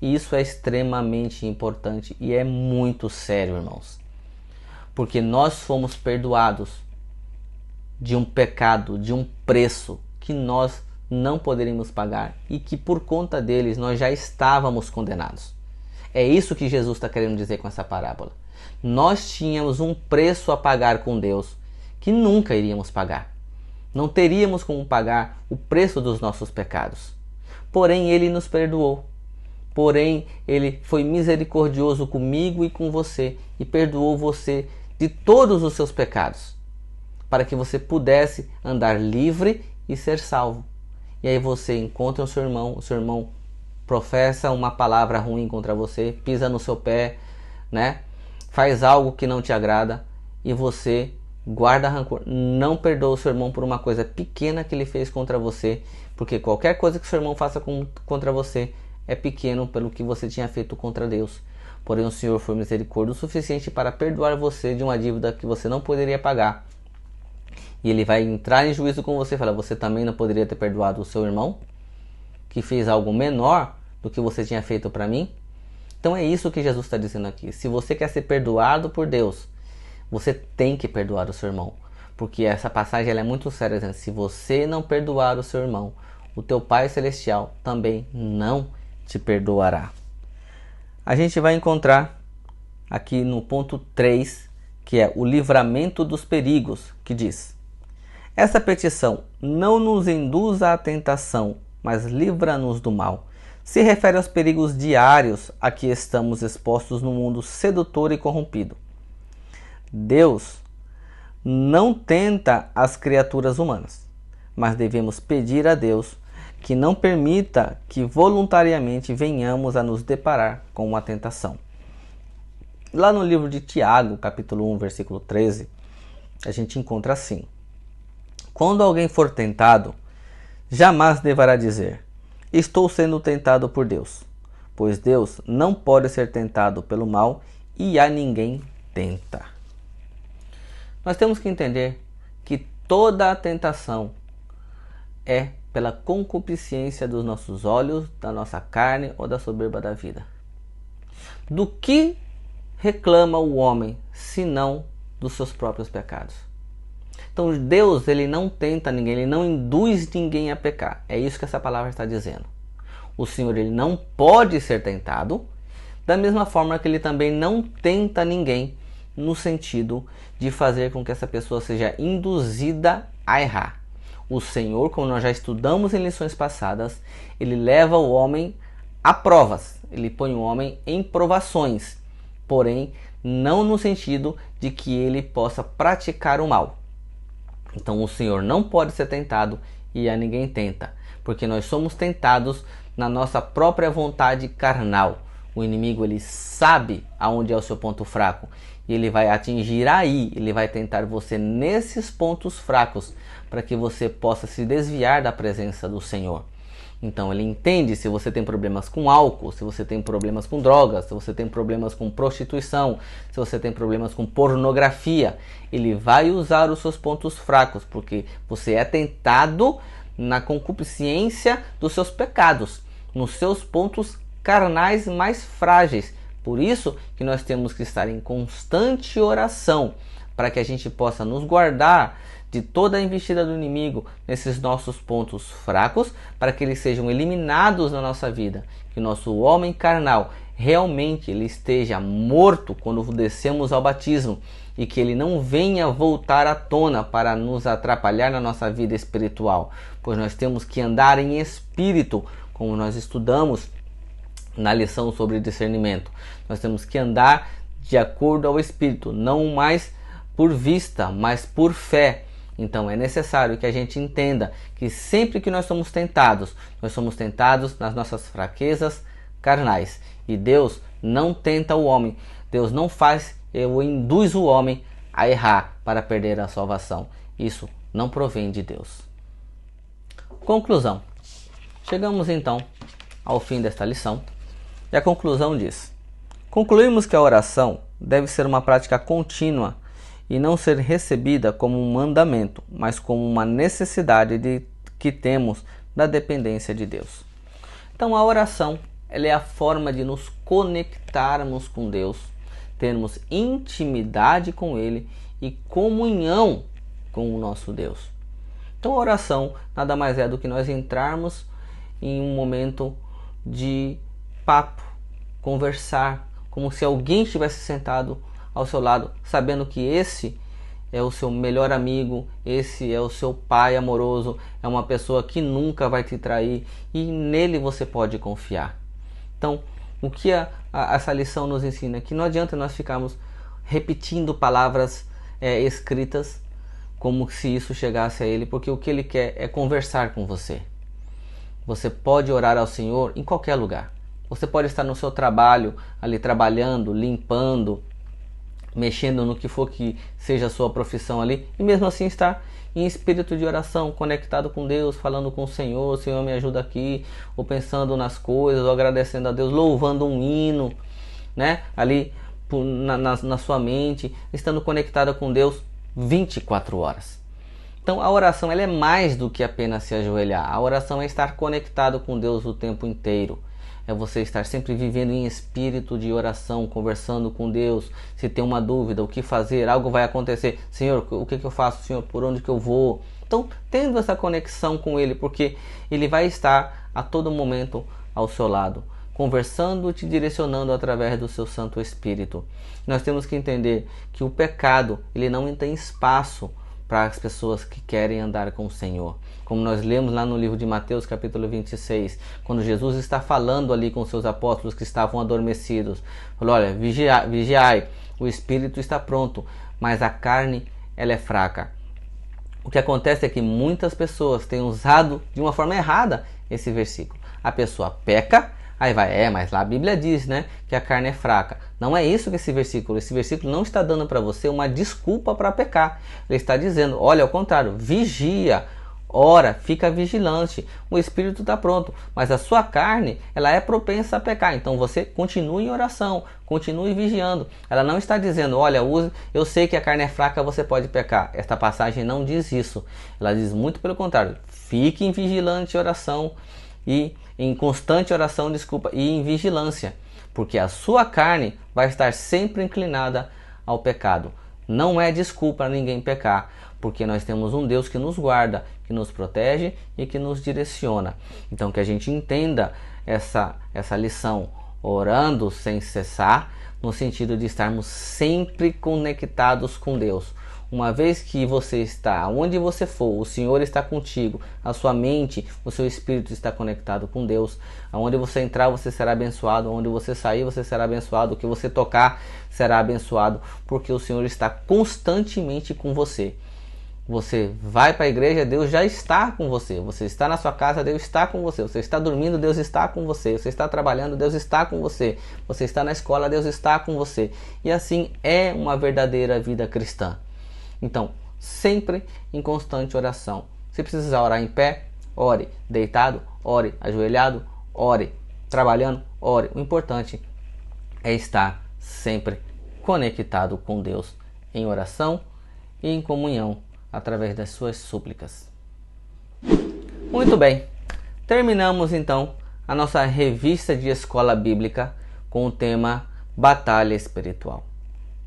E isso é extremamente importante e é muito sério, irmãos. Porque nós fomos perdoados de um pecado, de um preço que nós não poderíamos pagar e que por conta deles nós já estávamos condenados. É isso que Jesus está querendo dizer com essa parábola. Nós tínhamos um preço a pagar com Deus que nunca iríamos pagar. Não teríamos como pagar o preço dos nossos pecados. Porém, Ele nos perdoou. Porém, Ele foi misericordioso comigo e com você e perdoou você de todos os seus pecados, para que você pudesse andar livre e ser salvo. E aí você encontra o seu irmão professa uma palavra ruim contra você, pisa no seu pé, né? Faz algo que não te agrada e você guarda rancor, não perdoa o seu irmão por uma coisa pequena que ele fez contra você, porque qualquer coisa que o seu irmão faça contra você é pequeno pelo que você tinha feito contra Deus. Porém o Senhor foi misericórdia o suficiente para perdoar você de uma dívida que você não poderia pagar. E Ele vai entrar em juízo com você e falar: você também não poderia ter perdoado o seu irmão, que fez algo menor do que você tinha feito para mim? Então é isso que Jesus está dizendo aqui. Se você quer ser perdoado por Deus, você tem que perdoar o seu irmão. Porque essa passagem ela é muito séria, dizendo: se você não perdoar o seu irmão, o teu Pai Celestial também não te perdoará. A gente vai encontrar aqui no ponto 3, que é o livramento dos perigos, que diz: essa petição, não nos induza à tentação, mas livra-nos do mal, se refere aos perigos diários a que estamos expostos no mundo sedutor e corrompido. Deus não tenta as criaturas humanas, mas devemos pedir a Deus que não permita que voluntariamente venhamos a nos deparar com uma tentação. Lá no livro de Tiago, capítulo 1, versículo 13, a gente encontra assim: quando alguém for tentado, jamais deverá dizer: estou sendo tentado por Deus, pois Deus não pode ser tentado pelo mal e a ninguém tenta. Nós temos que entender que toda a tentação é pela concupiscência dos nossos olhos, da nossa carne ou da soberba da vida. Do que reclama o homem, senão dos seus próprios pecados? Então Deus, ele não tenta ninguém, ele não induz ninguém a pecar. É isso que essa palavra está dizendo. O Senhor, ele não pode ser tentado, da mesma forma que ele também não tenta ninguém, no sentido de fazer com que essa pessoa seja induzida a errar. O Senhor, como nós já estudamos em lições passadas, ele leva o homem a provas, ele põe o homem em provações, porém não no sentido de que ele possa praticar o mal. Então o Senhor não pode ser tentado e a ninguém tenta, porque nós somos tentados na nossa própria vontade carnal. O inimigo, ele sabe aonde é o seu ponto fraco e ele vai atingir aí, ele vai tentar você nesses pontos fracos para que você possa se desviar da presença do Senhor. Então ele entende se você tem problemas com álcool, se você tem problemas com drogas, se você tem problemas com prostituição, se você tem problemas com pornografia, ele vai usar os seus pontos fracos, porque você é tentado na concupiscência dos seus pecados, nos seus pontos carnais mais frágeis. Por isso que nós temos que estar em constante oração para que a gente possa nos guardar de toda a investida do inimigo nesses nossos pontos fracos, para que eles sejam eliminados na nossa vida, que o nosso homem carnal realmente ele esteja morto quando descemos ao batismo e que ele não venha voltar à tona para nos atrapalhar na nossa vida espiritual, pois nós temos que andar em espírito, como nós estudamos na lição sobre discernimento. Nós temos que andar de acordo ao Espírito, não mais por vista, mas por fé. Então é necessário que a gente entenda que sempre que nós somos tentados nas nossas fraquezas carnais. E Deus não tenta o homem, Deus não induz o homem a errar para perder a salvação. Isso não provém de Deus. Conclusão. Chegamos então ao fim desta lição. E a conclusão diz: concluímos que a oração deve ser uma prática contínua e não ser recebida como um mandamento, mas como uma necessidade que temos da dependência de Deus. Então a oração, ela é a forma de nos conectarmos com Deus, termos intimidade com Ele e comunhão com o nosso Deus. Então a oração nada mais é do que nós entrarmos em um momento de papo, conversar, como se alguém estivesse sentado ao seu lado, sabendo que esse é o seu melhor amigo, esse é o seu pai amoroso, é uma pessoa que nunca vai te trair e nele você pode confiar. Então, o que essa lição nos ensina? Que não adianta nós ficarmos repetindo palavras escritas como se isso chegasse a ele, porque o que ele quer é conversar com você. Você pode orar ao Senhor em qualquer lugar. Você pode estar no seu trabalho, ali trabalhando, limpando, mexendo no que for que seja a sua profissão ali, e mesmo assim estar em espírito de oração, conectado com Deus, falando com o Senhor, Senhor me ajuda aqui, ou pensando nas coisas, ou agradecendo a Deus, louvando um hino, né? Ali na sua mente, estando conectada com Deus 24 horas. Então a oração ela é mais do que apenas se ajoelhar. A oração é estar conectado com Deus o tempo inteiro. É você estar sempre vivendo em espírito de oração, conversando com Deus. Se tem uma dúvida, o que fazer, algo vai acontecer. Senhor, o que eu faço? Senhor, por onde que eu vou? Então, tendo essa conexão com Ele, porque Ele vai estar a todo momento ao seu lado, conversando e te direcionando através do seu Santo Espírito. Nós temos que entender que o pecado, ele não tem espaço para as pessoas que querem andar com o Senhor. Como nós lemos lá no livro de Mateus, capítulo 26, quando Jesus está falando ali com seus apóstolos que estavam adormecidos. Falou, olha, vigiai, o espírito está pronto, mas a carne, ela é fraca. O que acontece é que muitas pessoas têm usado de uma forma errada esse versículo. A pessoa peca, aí vai, mas lá a Bíblia diz, né, que a carne é fraca. Não é isso que esse versículo não está dando para você uma desculpa para pecar. Ele está dizendo, olha, ao contrário, vigia, ora, fica vigilante. O espírito está pronto, mas a sua carne, ela é propensa a pecar. Então você continue em oração, continue vigiando. Ela não está dizendo, olha, use, eu sei que a carne é fraca, você pode pecar. Esta passagem não diz isso. Ela diz muito pelo contrário. Fique em vigilante oração e em constante oração, e em vigilância, porque a sua carne vai estar sempre inclinada ao pecado. Não é desculpa para ninguém pecar, porque nós temos um Deus que nos guarda, que nos protege e que nos direciona. Então que a gente entenda essa lição, orando sem cessar, no sentido de estarmos sempre conectados com Deus. Uma vez que você está onde você for, o Senhor está contigo, a sua mente, o seu espírito está conectado com Deus. Aonde você entrar, você será abençoado. Onde você sair, você será abençoado. O que você tocar será abençoado, porque o Senhor está constantemente com você. Você vai para a igreja, Deus já está com você. Você está na sua casa, Deus está com você. Você está dormindo, Deus está com você. Você está trabalhando, Deus está com você. Você está na escola, Deus está com você. E assim é uma verdadeira vida cristã. Então, sempre em constante oração. Se precisar orar em pé, ore. Deitado, ore. Ajoelhado, ore. Trabalhando, ore. O importante é estar sempre conectado com Deus em oração e em comunhão através das suas súplicas. Muito bem. Terminamos então a nossa revista de escola bíblica com o tema Batalha Espiritual.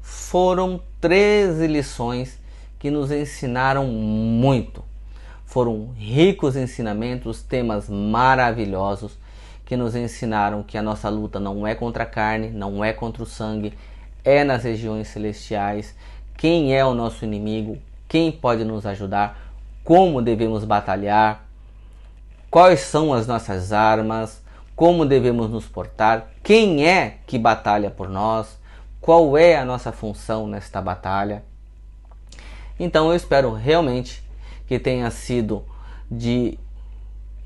Foram 13 lições que nos ensinaram muito. Foram ricos ensinamentos, temas maravilhosos que nos ensinaram que a nossa luta não é contra a carne, não é contra o sangue, é nas regiões celestiais. Quem é o nosso inimigo? Quem pode nos ajudar? Como devemos batalhar? Quais são as nossas armas? Como devemos nos portar? Quem é que batalha por nós? Qual é a nossa função nesta batalha? Então eu espero realmente que tenha sido de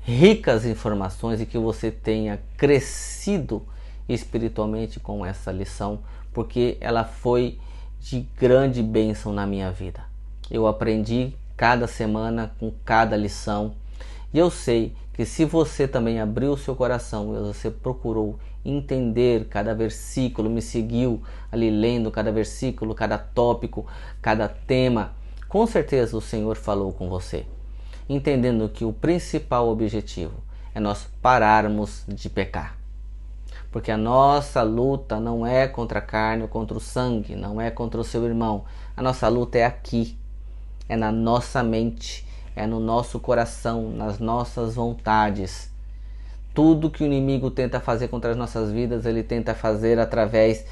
ricas informações e que você tenha crescido espiritualmente com essa lição, porque ela foi de grande bênção na minha vida. Eu aprendi cada semana com cada lição e eu sei que se você também abriu o seu coração e você procurou entender cada versículo, me seguiu ali lendo cada versículo, cada tópico, cada tema, com certeza o Senhor falou com você, entendendo que o principal objetivo é nós pararmos de pecar. Porque a nossa luta não é contra a carne ou contra o sangue, não é contra o seu irmão. A nossa luta é aqui, é na nossa mente, é no nosso coração, nas nossas vontades. Tudo que o inimigo tenta fazer contra as nossas vidas, ele tenta fazer através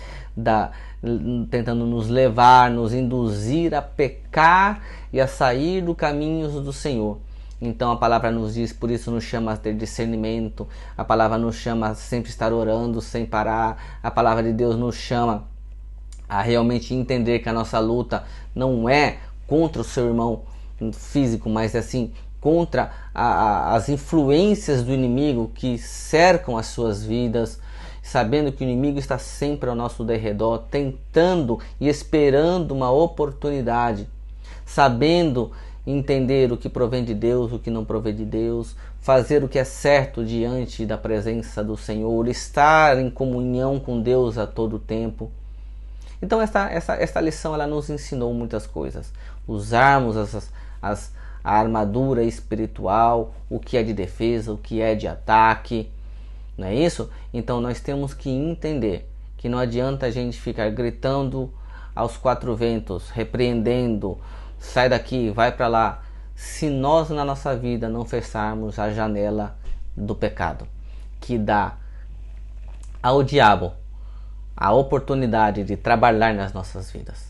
tentando nos levar, nos induzir a pecar e a sair do caminhos do Senhor. Então a palavra nos diz, por isso nos chama a ter discernimento, a palavra nos chama a sempre estar orando sem parar, a palavra de Deus nos chama a realmente entender que a nossa luta não é contra o seu irmão físico, mas assim contra as influências do inimigo que cercam as suas vidas, sabendo que o inimigo está sempre ao nosso derredor, tentando e esperando uma oportunidade, sabendo entender o que provém de Deus, o que não provém de Deus, fazer o que é certo diante da presença do Senhor, estar em comunhão com Deus a todo tempo. Então esta lição ela nos ensinou muitas coisas. Usarmos a armadura espiritual, o que é de defesa, o que é de ataque, não é isso? Então nós temos que entender que não adianta a gente ficar gritando aos quatro ventos, repreendendo, sai daqui, vai para lá, se nós na nossa vida não fecharmos a janela do pecado, que dá ao diabo a oportunidade de trabalhar nas nossas vidas.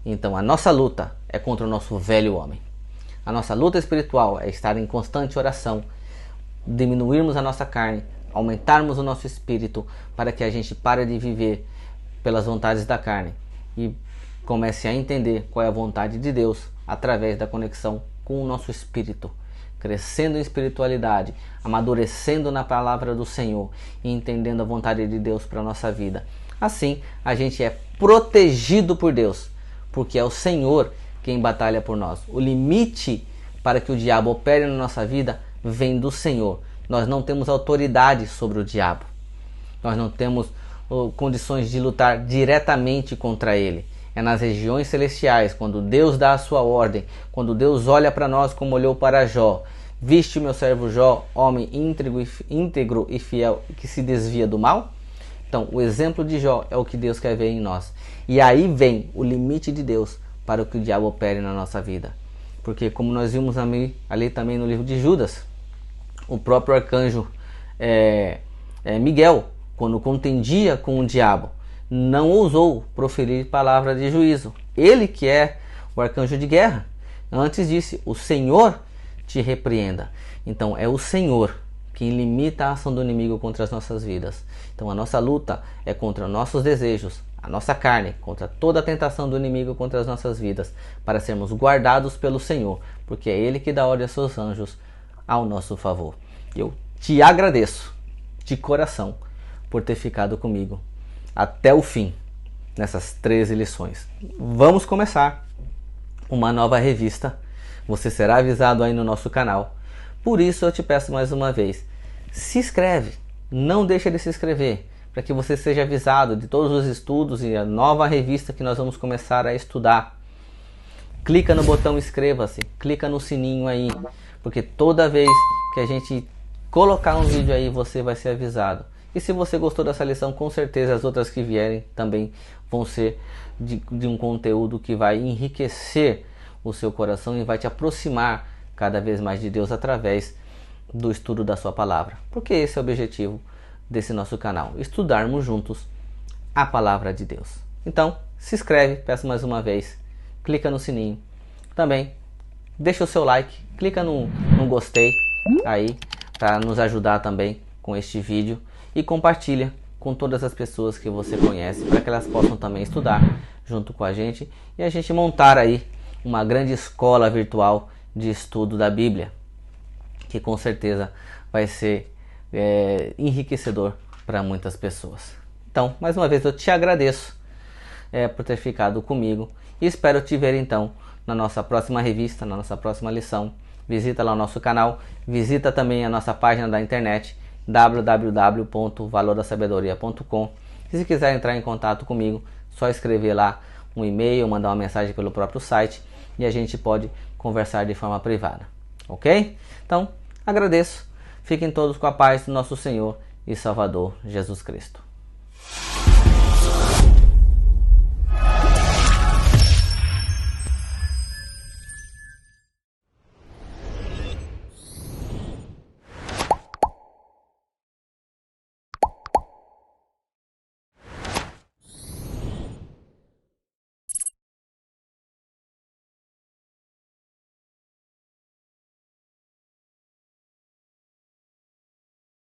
Então a nossa luta é contra o nosso velho homem. A nossa luta espiritual é estar em constante oração, diminuirmos a nossa carne, aumentarmos o nosso espírito, para que a gente pare de viver pelas vontades da carne e comece a entender qual é a vontade de Deus através da conexão com o nosso espírito, crescendo em espiritualidade, amadurecendo na palavra do Senhor e entendendo a vontade de Deus para a nossa vida. Assim, a gente é protegido por Deus, porque é o Senhor quem batalha por nós. O limite para que o diabo opere na nossa vida vem do Senhor. Nós não temos autoridade sobre o diabo. Nós não temos condições de lutar diretamente contra ele. É nas regiões celestiais, quando Deus dá a sua ordem, quando Deus olha para nós como olhou para Jó. Viste o meu servo Jó, homem íntegro e fiel, que se desvia do mal? Então, o exemplo de Jó é o que Deus quer ver em nós. E aí vem o limite de Deus para que o diabo opere na nossa vida. Porque, como nós vimos ali também no livro de Judas, o próprio arcanjo Miguel, quando contendia com o diabo, não ousou proferir palavra de juízo. Ele, que é o arcanjo de guerra, antes disse: o Senhor te repreenda. Então é o Senhor que limita a ação do inimigo contra as nossas vidas. Então a nossa luta é contra nossos desejos, a nossa carne, contra toda a tentação do inimigo contra as nossas vidas, para sermos guardados pelo Senhor, porque é Ele que dá ordem aos seus anjos ao nosso favor. Eu te agradeço de coração por ter ficado comigo até o fim nessas 13 lições. Vamos começar uma nova revista. Você será avisado aí no nosso canal. Por isso eu te peço mais uma vez, se inscreve, não deixa de se inscrever, para que você seja avisado de todos os estudos e a nova revista que nós vamos começar a estudar. Clica no botão inscreva-se, clica no sininho aí, porque toda vez que a gente colocar um vídeo aí, você vai ser avisado. E se você gostou dessa lição, com certeza as outras que vierem também vão ser de um conteúdo que vai enriquecer o seu coração e vai te aproximar cada vez mais de Deus através do estudo da sua palavra. Porque esse é o objetivo desse nosso canal, estudarmos juntos a palavra de Deus. Então, se inscreve, peço mais uma vez, clica no sininho. Também deixa o seu like, clica no gostei aí para nos ajudar também com este vídeo e compartilha com todas as pessoas que você conhece para que elas possam também estudar junto com a gente e a gente montar aí uma grande escola virtual de estudo da Bíblia, que com certeza vai ser enriquecedor para muitas pessoas. Então, mais uma vez eu te agradeço por ter ficado comigo e espero te ver então na nossa próxima revista, na nossa próxima lição. Visita lá o nosso canal, visita também a nossa página da internet www.valordasabedoria.com. E se quiser entrar em contato comigo, só escrever lá um e-mail, mandar uma mensagem pelo próprio site e a gente pode conversar de forma privada, ok? Então, agradeço. Fiquem todos com a paz do nosso Senhor e Salvador Jesus Cristo.